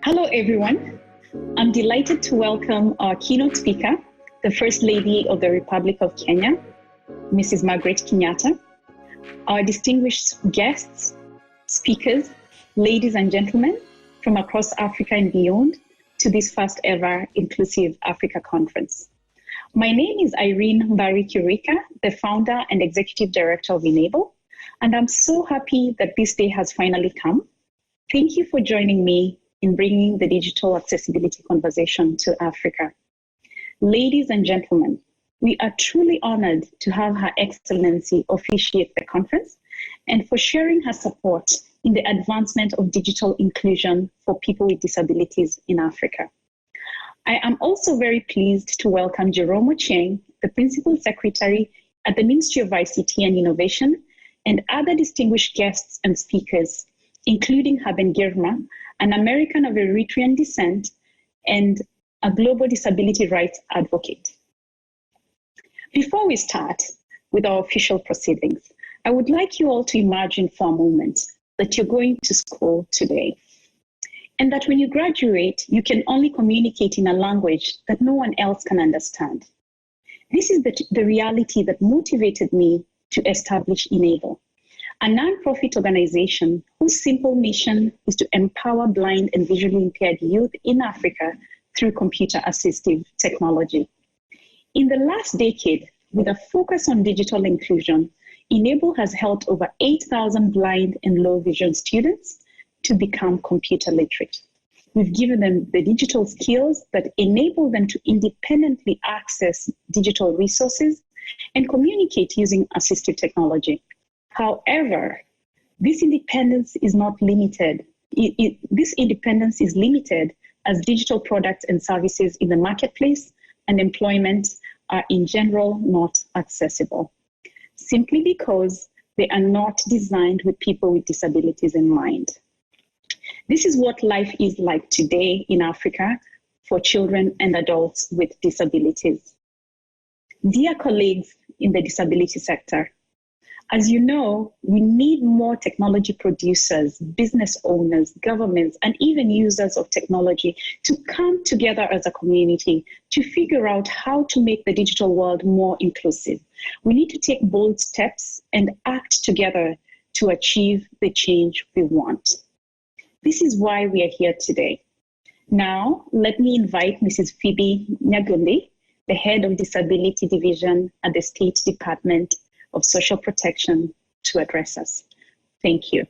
Hello, everyone. I'm delighted to welcome our keynote speaker, the First Lady of the Republic of Kenya, Mrs. Margaret Kenyatta, our distinguished guests, speakers, ladies and gentlemen from across Africa and beyond to this first ever Inclusive Africa Conference. My name is Irene Mbari-Kirika, the founder and executive director of inABLE, and I'm so happy that this day has finally come. Thank you for joining me in bringing the digital accessibility conversation to Africa. Ladies and gentlemen, we are truly honored to have Her Excellency officiate the conference and for sharing her support in the advancement of digital inclusion for people with disabilities in Africa. I am also very pleased to welcome Jerome Ochieng, the Principal Secretary at the Ministry of ICT and Innovation, and other distinguished guests and speakers, including Haben Girma, an American of Eritrean descent and a global disability rights advocate. Before we start with our official proceedings, I would like you all to imagine for a moment that you're going to school today, and that when you graduate, you can only communicate in a language that no one else can understand. This is the reality that motivated me to establish inABLE, a non-profit organization whose simple mission is to empower blind and visually impaired youth in Africa through computer-assistive technology. In the last decade, with a focus on digital inclusion, inABLE has helped over 8,000 blind and low vision students to become computer literate. We've given them the digital skills that enable them to independently access digital resources and communicate using assistive technology. However, this independence is not limited. This independence is limited as digital products and services in the marketplace and employment are in general not accessible, simply because they are not designed with people with disabilities in mind. This is what life is like today in Africa for children and adults with disabilities. Dear colleagues in the disability sector, as you know, we need more technology producers, business owners, governments, and even users of technology to come together as a community to figure out how to make the digital world more inclusive. We need to take bold steps and act together to achieve the change we want. This is why we are here today. Now, let me invite Mrs. Phoebe Nyagundi, the head of Disability Division at the State Department of Social Protection, to address us. Thank you.